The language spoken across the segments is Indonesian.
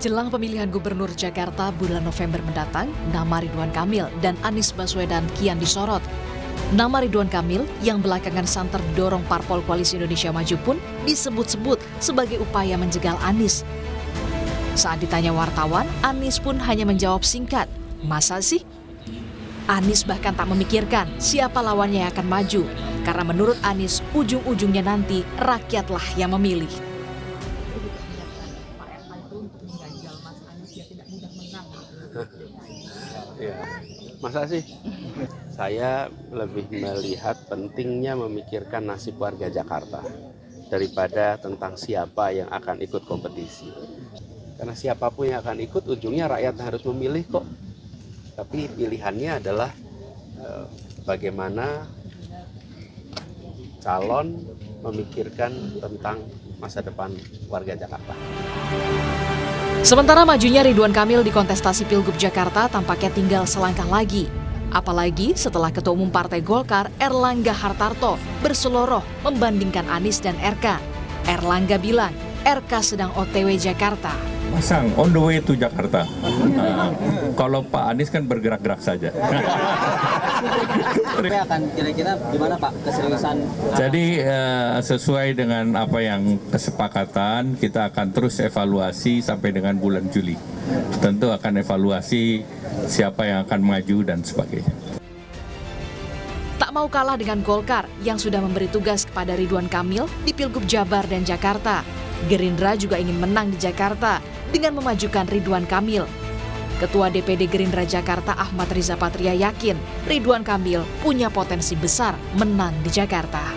Jelang pemilihan gubernur Jakarta bulan November mendatang, nama Ridwan Kamil dan Anies Baswedan kian disorot. Nama Ridwan Kamil yang belakangan santer dorong parpol Koalisi Indonesia Maju pun disebut-sebut sebagai upaya menjegal Anies. Saat ditanya wartawan, Anies pun hanya menjawab singkat, "Masa sih?" Anies bahkan tak memikirkan siapa lawannya yang akan maju, karena menurut Anies ujung-ujungnya nanti rakyatlah yang memilih. Ya, masa sih? Saya lebih melihat pentingnya memikirkan nasib warga Jakarta daripada tentang siapa yang akan ikut kompetisi. Karena siapapun yang akan ikut, ujungnya rakyat harus memilih kok. Tapi pilihannya adalah bagaimana calon memikirkan tentang masa depan warga Jakarta. Sementara majunya Ridwan Kamil di kontestasi Pilgub Jakarta tampaknya tinggal selangkah lagi. Apalagi setelah Ketua Umum Partai Golkar Erlangga Hartarto berseloroh membandingkan Anies dan RK. Erlangga bilang RK sedang OTW Jakarta. Pasang on the way to Jakarta. Kalau Pak Anies kan bergerak-gerak saja. Tapi akan kira-kira gimana Pak keseriusan? Jadi sesuai dengan apa yang kesepakatan, kita akan terus evaluasi sampai dengan bulan Juli. Tentu akan evaluasi siapa yang akan maju dan sebagainya. Tak mau kalah dengan Golkar yang sudah memberi tugas kepada Ridwan Kamil di Pilgub Jabar dan Jakarta. Gerindra juga ingin menang di Jakarta dengan memajukan Ridwan Kamil. Ketua DPD Gerindra Jakarta Ahmad Riza Patria yakin Ridwan Kamil punya potensi besar menang di Jakarta.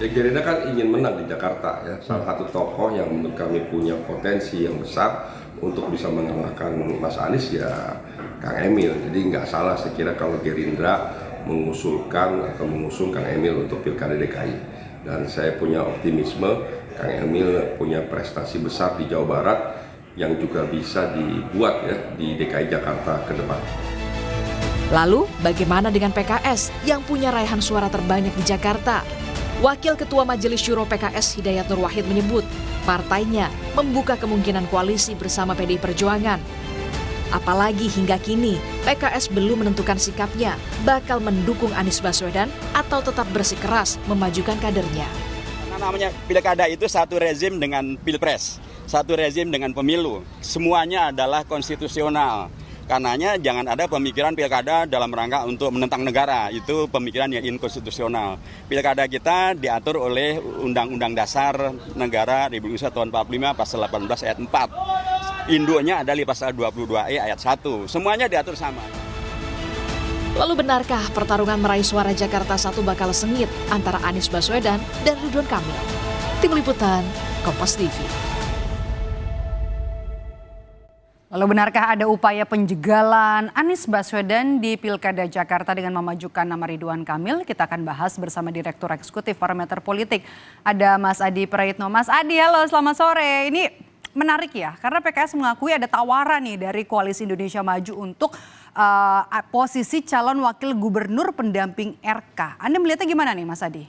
Gerindra kan ingin menang di Jakarta ya. Salah satu tokoh yang menurut kami punya potensi yang besar untuk bisa mengalahkan Mas Anies ya Kang Emil. Jadi nggak salah saya kira kalau Gerindra mengusulkan atau mengusung Kang Emil untuk Pilkada DKI. Dan saya punya optimisme Kang Emil punya prestasi besar di Jawa Barat yang juga bisa dibuat ya di DKI Jakarta ke depan. Lalu bagaimana dengan PKS yang punya raihan suara terbanyak di Jakarta? Wakil Ketua Majelis Syuro PKS Hidayat Nur Wahid menyebut partainya membuka kemungkinan koalisi bersama PDI Perjuangan. Apalagi hingga kini PKS belum menentukan sikapnya bakal mendukung Anies Baswedan atau tetap bersikeras memajukan kadernya. Namanya pilkada itu satu rezim dengan pilpres, satu rezim dengan pemilu. Semuanya adalah konstitusional. Karenanya jangan ada pemikiran pilkada dalam rangka untuk menentang negara. Itu pemikiran yang inkonstitusional. Pilkada kita diatur oleh Undang-Undang Dasar Negara Republik Indonesia tahun 45 pasal 18 ayat 4. Induknya ada di pasal 22E ayat 1. Semuanya diatur sama. Lalu benarkah pertarungan meraih suara Jakarta 1 bakal sengit antara Anies Baswedan dan Ridwan Kamil? Tim Liputan, Kompas TV. Lalu benarkah ada upaya penjegalan Anies Baswedan di Pilkada Jakarta dengan memajukan nama Ridwan Kamil? Kita akan bahas bersama Direktur Eksekutif Parameter Politik. Ada Mas Adi Praitno. Mas Adi, halo, selamat sore. Ini menarik ya, karena PKS mengakui ada tawaran nih dari Koalisi Indonesia Maju untuk posisi calon wakil gubernur pendamping RK. Anda melihatnya gimana nih Mas Adi?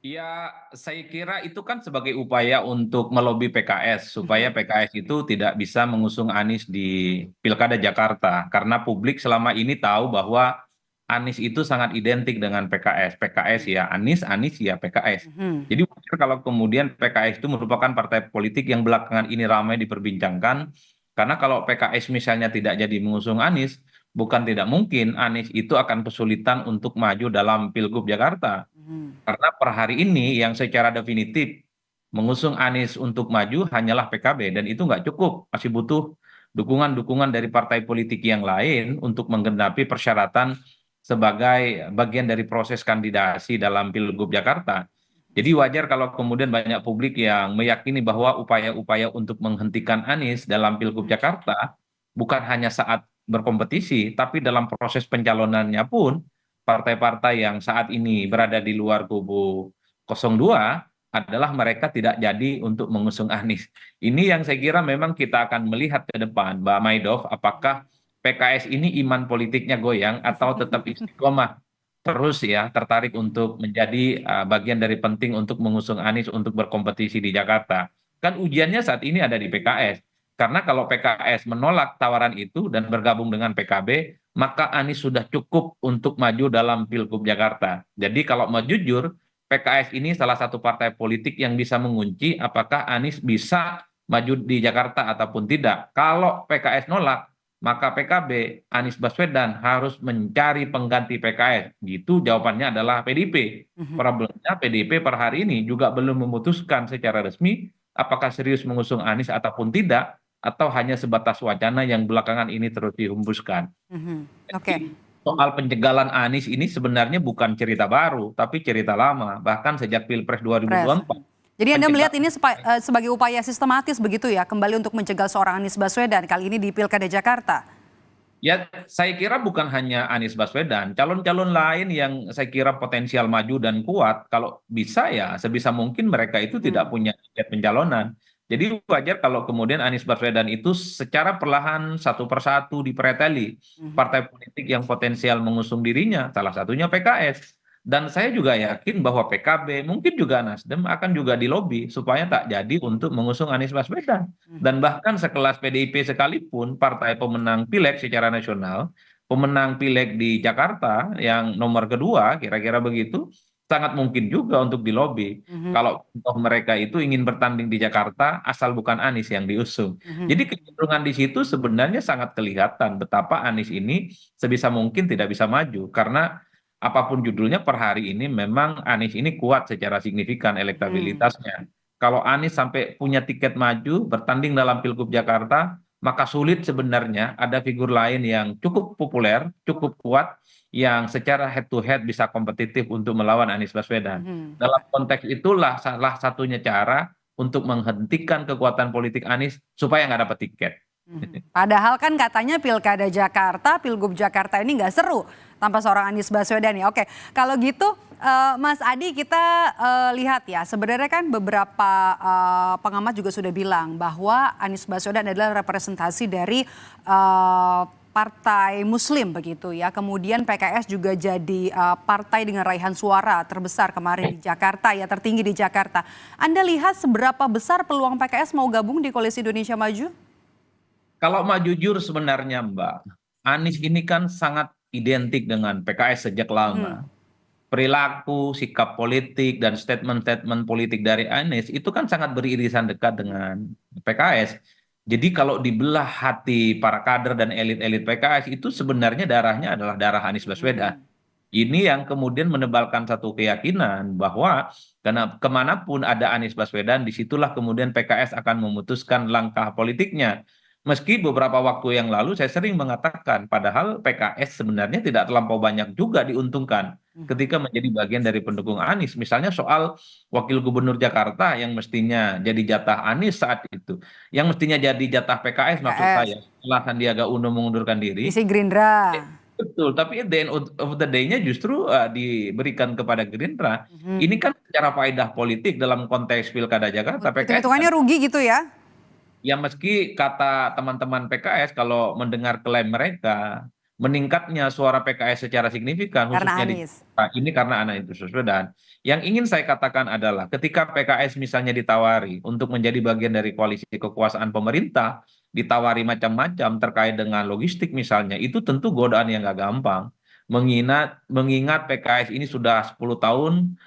Ya, saya kira itu kan sebagai upaya untuk melobi PKS supaya PKS itu tidak bisa mengusung Anies di Pilkada Jakarta. Karena publik selama ini tahu bahwa Anies itu sangat identik dengan PKS. PKS ya Anies, Anies ya PKS. Jadi wajar kalau kemudian PKS itu merupakan partai politik yang belakangan ini ramai diperbincangkan. Karena kalau PKS misalnya tidak jadi mengusung Anies, bukan tidak mungkin Anies itu akan kesulitan untuk maju dalam Pilgub Jakarta. Karena per hari ini yang secara definitif mengusung Anies untuk maju hanyalah PKB. Dan itu nggak cukup, masih butuh dukungan-dukungan dari partai politik yang lain untuk menggenapi persyaratan sebagai bagian dari proses kandidasi dalam Pilgub Jakarta. Jadi wajar kalau kemudian banyak publik yang meyakini bahwa upaya-upaya untuk menghentikan Anies dalam Pilgub Jakarta bukan hanya saat berkompetisi, tapi dalam proses pencalonannya pun partai-partai yang saat ini berada di luar kubu 02 adalah mereka tidak jadi untuk mengusung Anies. Ini yang saya kira memang kita akan melihat ke depan, Mbak Maidof, apakah PKS ini iman politiknya goyang atau tetap istiqomah terus ya tertarik untuk menjadi bagian dari penting untuk mengusung Anies untuk berkompetisi di Jakarta. Kan ujiannya saat ini ada di PKS. Karena kalau PKS menolak tawaran itu dan bergabung dengan PKB, maka Anies sudah cukup untuk maju dalam Pilgub Jakarta. Jadi kalau mau jujur, PKS ini salah satu partai politik yang bisa mengunci apakah Anies bisa maju di Jakarta ataupun tidak. Kalau PKS nolak, maka PKB, Anies Baswedan harus mencari pengganti PKS. Gitu jawabannya adalah PDIP. Problemnya PDIP per hari ini juga belum memutuskan secara resmi apakah serius mengusung Anies ataupun tidak, atau hanya sebatas wacana yang belakangan ini terus dihembuskan. Oke. Soal penjagalan Anies ini sebenarnya bukan cerita baru, tapi cerita lama, bahkan sejak Pilpres 2024. Jadi Anda melihat ini sebagai upaya sistematis begitu ya, kembali untuk mencegal seorang Anies Baswedan, kali ini di Pilkada Jakarta? Ya, saya kira bukan hanya Anies Baswedan, calon-calon lain yang saya kira potensial maju dan kuat, kalau bisa ya sebisa mungkin mereka itu tidak punya tiket pencalonan. Jadi wajar kalau kemudian Anies Baswedan itu secara perlahan satu persatu dipreteli partai politik yang potensial mengusung dirinya, salah satunya PKS. Dan saya juga yakin bahwa PKB, mungkin juga Nasdem akan juga dilobi supaya tak jadi untuk mengusung Anies Baswedan. Dan bahkan sekelas PDIP sekalipun, partai pemenang pileg secara nasional, pemenang pileg di Jakarta yang nomor kedua, kira-kira begitu, sangat mungkin juga untuk dilobi. Kalau mereka itu ingin bertanding di Jakarta, asal bukan Anies yang diusung. Jadi kecenderungan di situ sebenarnya sangat kelihatan betapa Anies ini sebisa mungkin tidak bisa maju. Karena apapun judulnya per hari ini memang Anies ini kuat secara signifikan elektabilitasnya. Kalau Anies sampai punya tiket maju bertanding dalam Pilgub Jakarta, maka sulit sebenarnya ada figur lain yang cukup populer, cukup kuat, yang secara head to head bisa kompetitif untuk melawan Anies Baswedan. Dalam konteks itulah salah satunya cara untuk menghentikan kekuatan politik Anies supaya nggak dapat tiket. Padahal kan katanya Pilkada Jakarta, Pilgub Jakarta ini nggak seru tanpa seorang Anies Baswedan ya. Oke, kalau gitu Mas Adi, kita lihat ya, sebenarnya kan beberapa pengamat juga sudah bilang bahwa Anies Baswedan adalah representasi dari partai Muslim begitu ya. Kemudian PKS juga jadi partai dengan raihan suara terbesar kemarin di Jakarta ya, tertinggi di Jakarta. Anda lihat seberapa besar peluang PKS mau gabung di Koalisi Indonesia Maju? Kalau mau jujur sebenarnya Mbak, Anies ini kan sangat identik dengan PKS sejak lama. Perilaku, sikap politik, dan statement-statement politik dari Anies itu kan sangat beririsan dekat dengan PKS. Jadi kalau dibelah hati para kader dan elit-elit PKS itu sebenarnya darahnya adalah darah Anies Baswedan. Ini yang kemudian menebalkan satu keyakinan bahwa kemanapun ada Anies Baswedan, disitulah kemudian PKS akan memutuskan langkah politiknya. Meski beberapa waktu yang lalu saya sering mengatakan, padahal PKS sebenarnya tidak terlampau banyak juga diuntungkan ketika menjadi bagian dari pendukung Anies. Misalnya soal Wakil Gubernur Jakarta yang mestinya jadi jatah Anies saat itu, yang mestinya jadi jatah PKS maksud saya, setelah Sandiaga Uno mengundurkan diri. Isi Gerindra. Betul, tapi at the end of the day-nya justru diberikan kepada Gerindra. Ini kan secara faedah politik dalam konteks Pilkada Jakarta. PKS hitungannya rugi gitu ya? Ya meski kata teman-teman PKS kalau mendengar klaim mereka, meningkatnya suara PKS secara signifikan Karena khususnya Anies. ini karena Anies Baswedan. Yang ingin saya katakan adalah ketika PKS misalnya ditawari untuk menjadi bagian dari koalisi kekuasaan pemerintah, ditawari macam-macam terkait dengan logistik misalnya, itu tentu godaan yang gak gampang. Mengingat PKS ini sudah 10 tahun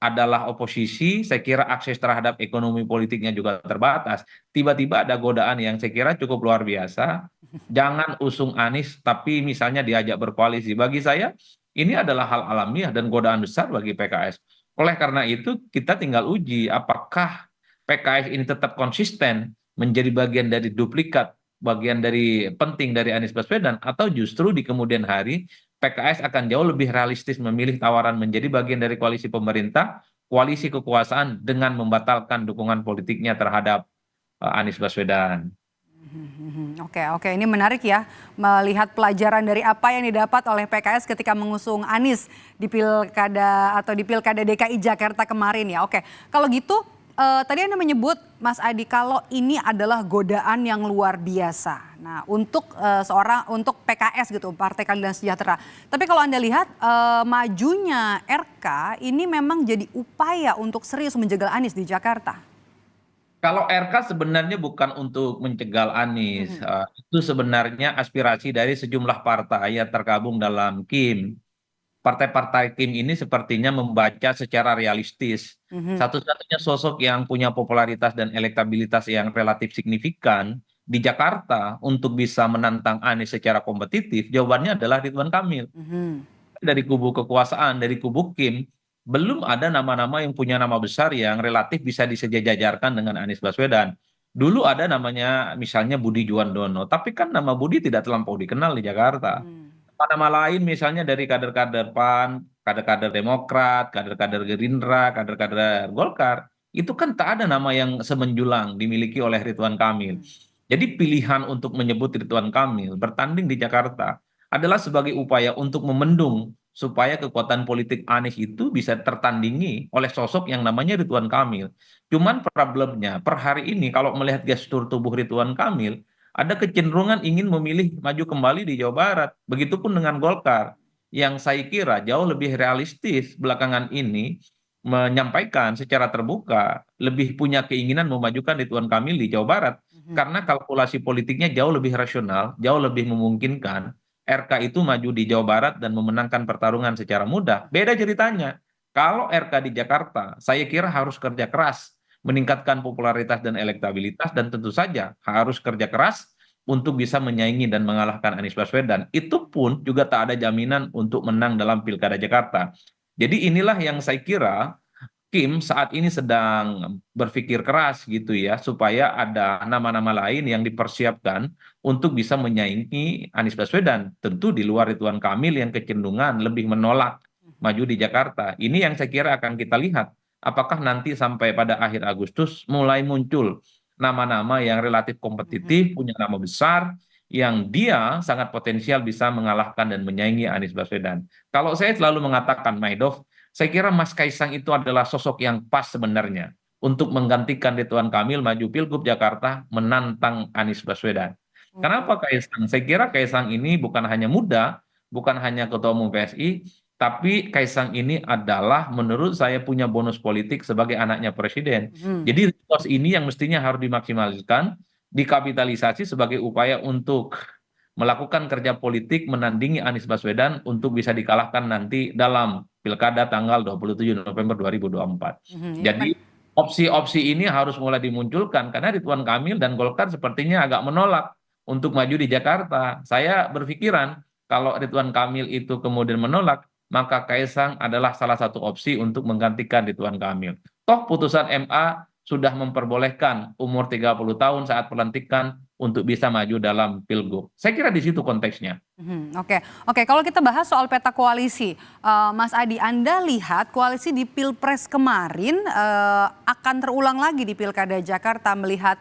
adalah oposisi, saya kira akses terhadap ekonomi politiknya juga terbatas. Tiba-tiba ada godaan yang saya kira cukup luar biasa. Jangan usung Anies, tapi misalnya diajak berkoalisi. Bagi saya, ini adalah hal alamiah dan godaan besar bagi PKS. Oleh karena itu, kita tinggal uji apakah PKS ini tetap konsisten menjadi bagian dari duplikat, bagian dari penting dari Anies Baswedan, atau justru di kemudian hari PKS akan jauh lebih realistis memilih tawaran menjadi bagian dari koalisi pemerintah, koalisi kekuasaan dengan membatalkan dukungan politiknya terhadap Anies Baswedan. Oke, ini menarik ya, melihat pelajaran dari apa yang didapat oleh PKS ketika mengusung Anies di Pilkada atau di Pilkada DKI Jakarta kemarin ya. Oke, kalau gitu tadi Anda menyebut Mas Adi kalau ini adalah godaan yang luar biasa. Nah, untuk untuk PKS gitu, Partai Keadilan Sejahtera. Tapi kalau Anda lihat majunya RK ini memang jadi upaya untuk serius menjegal Anies di Jakarta. Kalau RK sebenarnya bukan untuk mencegal Anies, itu sebenarnya aspirasi dari sejumlah partai yang tergabung dalam KIM. Partai-partai KIM ini sepertinya membaca secara realistis. Mhm. Satu-satunya sosok yang punya popularitas dan elektabilitas yang relatif signifikan di Jakarta untuk bisa menantang Anies secara kompetitif, jawabannya adalah Ridwan Kamil. Mhm. Dari kubu kekuasaan, dari kubu Kim, belum ada nama-nama yang punya nama besar yang relatif bisa disejajarkan dengan Anies Baswedan. Dulu ada namanya misalnya Budi Juwandono, tapi kan nama Budi tidak terlampau dikenal di Jakarta. Mhm. Nama lain misalnya dari kader-kader PAN, kader-kader Demokrat, kader-kader Gerindra, kader-kader Golkar, itu kan tak ada nama yang semenjulang dimiliki oleh Ridwan Kamil. Jadi pilihan untuk menyebut Ridwan Kamil bertanding di Jakarta adalah sebagai upaya untuk memendung supaya kekuatan politik Anies itu bisa tertandingi oleh sosok yang namanya Ridwan Kamil. Cuman problemnya per hari ini kalau melihat gestur tubuh Ridwan Kamil, ada kecenderungan ingin memilih maju kembali di Jawa Barat. Begitupun dengan Golkar, yang saya kira jauh lebih realistis belakangan ini menyampaikan secara terbuka lebih punya keinginan memajukan Ridwan Kamil di Jawa Barat karena kalkulasi politiknya jauh lebih rasional, jauh lebih memungkinkan RK itu maju di Jawa Barat dan memenangkan pertarungan secara mudah. Beda ceritanya. Kalau RK di Jakarta, saya kira harus kerja keras meningkatkan popularitas dan elektabilitas dan tentu saja harus kerja keras untuk bisa menyaingi dan mengalahkan Anies Baswedan. Itu pun juga tak ada jaminan untuk menang dalam Pilkada Jakarta. Jadi inilah yang saya kira Kim saat ini sedang berpikir keras gitu ya, supaya ada nama-nama lain yang dipersiapkan untuk bisa menyaingi Anies Baswedan. Tentu di luar Ridwan Kamil yang kecenderungan lebih menolak maju di Jakarta. Ini yang saya kira akan kita lihat. Apakah nanti sampai pada akhir Agustus mulai muncul nama-nama yang relatif kompetitif, punya nama besar, yang dia sangat potensial bisa mengalahkan dan menyaingi Anies Baswedan. Kalau saya selalu mengatakan, Maidov, saya kira Mas Kaisang itu adalah sosok yang pas sebenarnya untuk menggantikan Ridwan Kamil maju Pilgub Jakarta menantang Anies Baswedan. Kenapa Kaisang? Saya kira Kaisang ini bukan hanya muda, bukan hanya ketua umum PSI, tapi Kaisang ini adalah menurut saya punya bonus politik sebagai anaknya presiden. Mhm. Jadi resource ini yang mestinya harus dimaksimalkan, dikapitalisasi sebagai upaya untuk melakukan kerja politik menandingi Anies Baswedan untuk bisa dikalahkan nanti dalam Pilkada tanggal 27 November 2024. Mhm. Jadi opsi-opsi ini harus mulai dimunculkan karena Ridwan Kamil dan Golkar sepertinya agak menolak untuk maju di Jakarta. Saya berpikiran kalau Ridwan Kamil itu kemudian menolak, maka Kaisang adalah salah satu opsi untuk menggantikan Ridwan Kamil. Toh putusan MA sudah memperbolehkan umur 30 tahun saat pelantikan untuk bisa maju dalam Pilgub. Saya kira di situ konteksnya. Oke, oke. Kalau kita bahas soal peta koalisi, Mas Adi, Anda lihat koalisi di Pilpres kemarin akan terulang lagi di Pilkada Jakarta melihat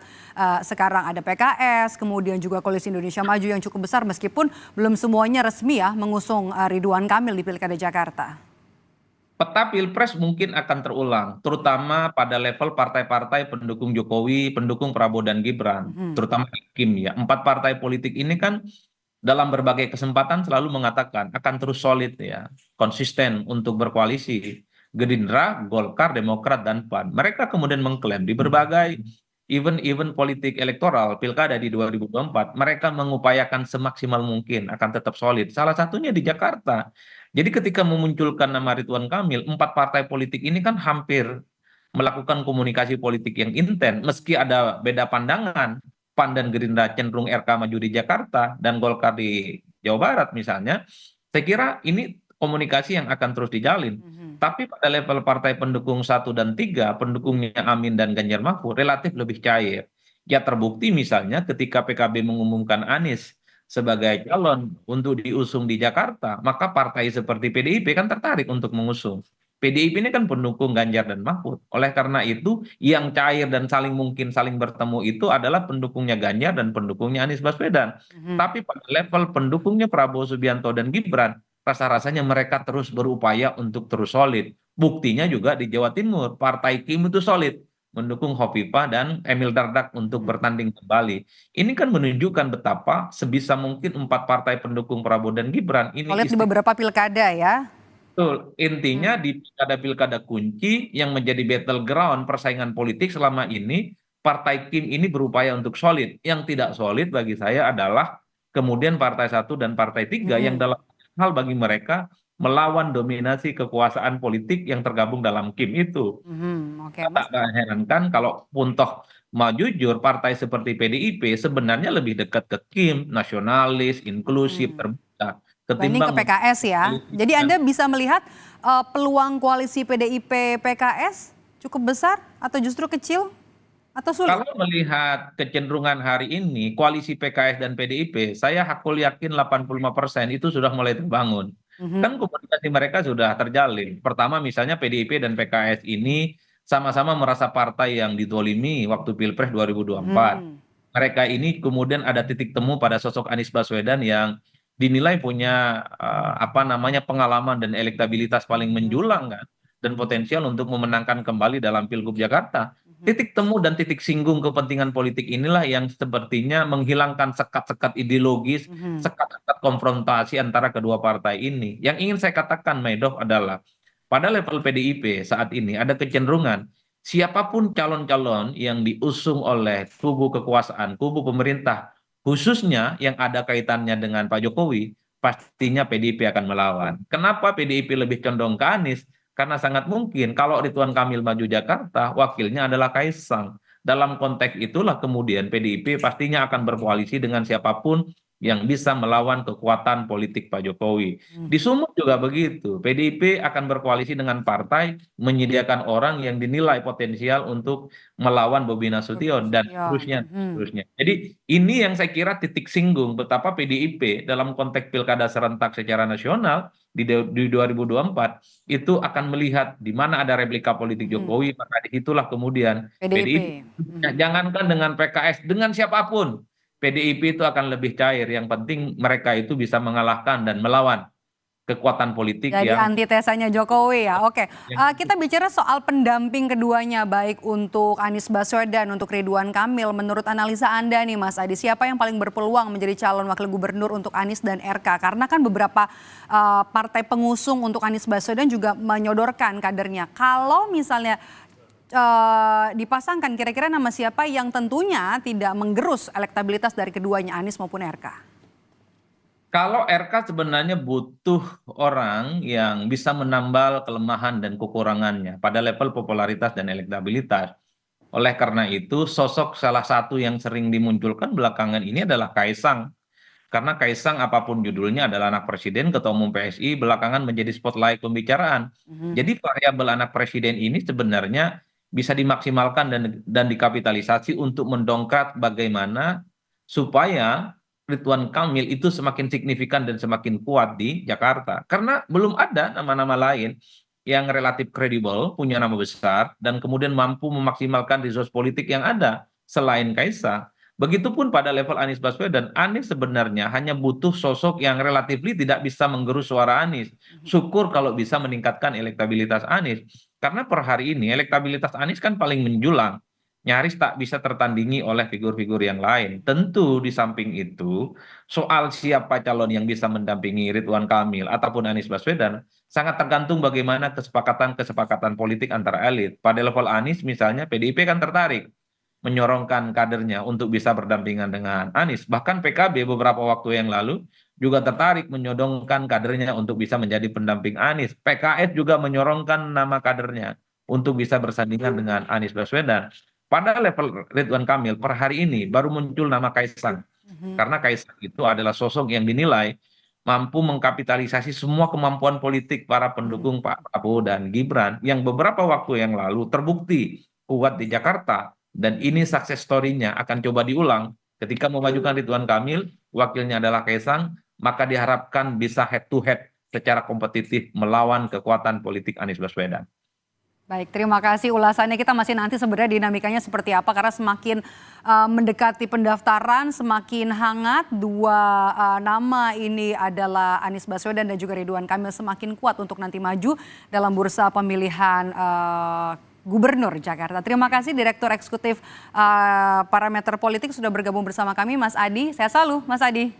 sekarang ada PKS, kemudian juga Koalisi Indonesia Maju yang cukup besar meskipun belum semuanya resmi ya mengusung Ridwan Kamil di Pilkada Jakarta. Peta Pilpres mungkin akan terulang, terutama pada level partai-partai pendukung Jokowi, pendukung Prabowo dan Gibran, terutama Kim ya. 4 partai politik ini kan dalam berbagai kesempatan selalu mengatakan akan terus solid ya, konsisten untuk berkoalisi. Gerindra, Golkar, Demokrat, dan PAN. Mereka kemudian mengklaim di berbagai event-event politik elektoral Pilkada di 2024, mereka mengupayakan semaksimal mungkin akan tetap solid. Salah satunya di Jakarta. Jadi ketika memunculkan nama Ridwan Kamil, 4 partai politik ini kan hampir melakukan komunikasi politik yang intens, meski ada beda pandangan. PAN dan Gerindra cenderung RK maju di Jakarta dan Golkar di Jawa Barat misalnya. Saya kira ini komunikasi yang akan terus dijalin. Tapi pada level partai pendukung 1 dan 3, pendukungnya Amin dan Ganjar Mahfud relatif lebih cair. Ya terbukti misalnya ketika PKB mengumumkan Anies sebagai calon untuk diusung di Jakarta, maka partai seperti PDIP kan tertarik untuk mengusung. PDIP ini kan pendukung Ganjar dan Mahfud. Oleh karena itu, yang cair dan saling mungkin saling bertemu itu adalah pendukungnya Ganjar dan pendukungnya Anies Baswedan. Tapi pada level pendukungnya Prabowo Subianto dan Gibran, rasa-rasanya mereka terus berupaya untuk terus solid. Buktinya juga di Jawa Timur, Partai Kim itu solid mendukung Hopipa dan Emil Dardak untuk bertanding kembali. Ini kan menunjukkan betapa sebisa mungkin 4 partai pendukung Prabowo dan Gibran ini Solid di beberapa pilkada ya. betul. Intinya di pilkada-pilkada kunci yang menjadi battleground persaingan politik selama ini, Partai Kim ini berupaya untuk solid. Yang tidak solid bagi saya adalah kemudian Partai 1 dan Partai 3 yang dalam hal bagi mereka melawan dominasi kekuasaan politik yang tergabung dalam Kim itu. Oke, Mas. Tak herankan kalau pun toh mau jujur, partai seperti PDIP sebenarnya lebih dekat ke Kim, nasionalis, inklusif, terbuka, Banding ke ketimbang PKS ya. Jadi Anda bisa melihat peluang koalisi PDIP PKS cukup besar atau justru kecil atau sulit? kalau melihat kecenderungan hari ini, koalisi PKS dan PDIP, saya hakul yakin 85% itu sudah mulai terbangun. Kan komunikasi mereka sudah terjalin. Pertama misalnya PDIP dan PKS ini sama-sama merasa partai yang didolimi waktu Pilpres 2024. Mereka ini kemudian ada titik temu pada sosok Anies Baswedan yang dinilai punya pengalaman dan elektabilitas paling menjulang kan, dan potensial untuk memenangkan kembali dalam Pilgub Jakarta. Titik temu dan titik singgung kepentingan politik inilah yang sepertinya menghilangkan sekat-sekat ideologis, sekat-sekat konfrontasi antara kedua partai ini. Yang ingin saya katakan, Maidoh, adalah pada level PDIP saat ini ada kecenderungan siapapun calon-calon yang diusung oleh kubu kekuasaan, kubu pemerintah, khususnya yang ada kaitannya dengan Pak Jokowi, pastinya PDIP akan melawan. Kenapa PDIP lebih condong ke Anies? Karena sangat mungkin kalau Ridwan Kamil maju Jakarta, wakilnya adalah Kaisang. Dalam konteks itulah kemudian PDIP pastinya akan berkoalisi dengan siapapun yang bisa melawan kekuatan politik Pak Jokowi. Di Sumut juga begitu. PDIP akan berkoalisi dengan partai menyediakan orang yang dinilai potensial untuk melawan Bobi Nasution dan seterusnya. Jadi ini yang saya kira titik singgung betapa PDIP dalam konteks pilkada serentak secara nasional di 2024 itu akan melihat di mana ada replika politik Jokowi, maka disitulah kemudian PDIP. Jangankan dengan PKS, dengan siapapun PDIP itu akan lebih cair. Yang penting mereka itu bisa mengalahkan dan melawan kekuatan politik jadi yang antitesanya Jokowi ya. Oke, kita bicara soal pendamping keduanya, baik untuk Anies Baswedan, untuk Ridwan Kamil. Menurut analisa Anda nih Mas Adi, siapa yang paling berpeluang menjadi calon wakil gubernur untuk Anies dan RK? Karena kan beberapa partai pengusung untuk Anies Baswedan juga menyodorkan kadernya. Kalau misalnya dipasangkan, kira-kira nama siapa yang tentunya tidak menggerus elektabilitas dari keduanya, Anies maupun RK? Kalau RK sebenarnya butuh orang yang bisa menambal kelemahan dan kekurangannya pada level popularitas dan elektabilitas. Oleh karena itu, sosok salah satu yang sering dimunculkan belakangan ini adalah Kaisang. Karena Kaisang apapun judulnya adalah anak presiden, ketua umum PSI, belakangan menjadi spotlight pembicaraan. Jadi variabel anak presiden ini sebenarnya bisa dimaksimalkan dan dikapitalisasi untuk mendongkrak bagaimana supaya Ridwan Kamil itu semakin signifikan dan semakin kuat di Jakarta. Karena belum ada nama-nama lain yang relatif kredibel, punya nama besar, dan kemudian mampu memaksimalkan resource politik yang ada selain Kaisang. Begitupun pada level Anies Baswedan, Anies sebenarnya hanya butuh sosok yang relatif tidak bisa menggerus suara Anies. Syukur kalau bisa meningkatkan elektabilitas Anies. Karena per hari ini elektabilitas Anies kan paling menjulang. Nyaris tak bisa tertandingi oleh figur-figur yang lain. Tentu di samping itu, soal siapa calon yang bisa mendampingi Ridwan Kamil ataupun Anies Baswedan sangat tergantung bagaimana kesepakatan politik antara elit. Pada level Anies misalnya PDIP kan tertarik menyorongkan kadernya untuk bisa berdampingan dengan Anies. Bahkan PKB beberapa waktu yang lalu juga tertarik menyodongkan kadernya untuk bisa menjadi pendamping Anies. PKS juga menyorongkan nama kadernya untuk bisa bersandingan dengan Anies Baswedan. Pada level Ridwan Kamil per hari ini baru muncul nama Kaisang. Karena Kaisang itu adalah sosok yang dinilai mampu mengkapitalisasi semua kemampuan politik para pendukung Pak Prabowo dan Gibran yang beberapa waktu yang lalu terbukti kuat di Jakarta. Dan ini sukses story-nya akan coba diulang ketika memajukan Ridwan Kamil, wakilnya adalah Kaisang, maka diharapkan bisa head to head secara kompetitif melawan kekuatan politik Anies Baswedan. Baik, terima kasih ulasannya. Kita masih nanti sebenarnya dinamikanya seperti apa, karena semakin mendekati pendaftaran semakin hangat. Dua nama ini adalah Anies Baswedan dan juga Ridwan Kamil semakin kuat untuk nanti maju dalam bursa pemilihan Gubernur Jakarta. Terima kasih Direktur Eksekutif Parameter Politik sudah bergabung bersama kami, Mas Adi. Sehat selalu, Mas Adi.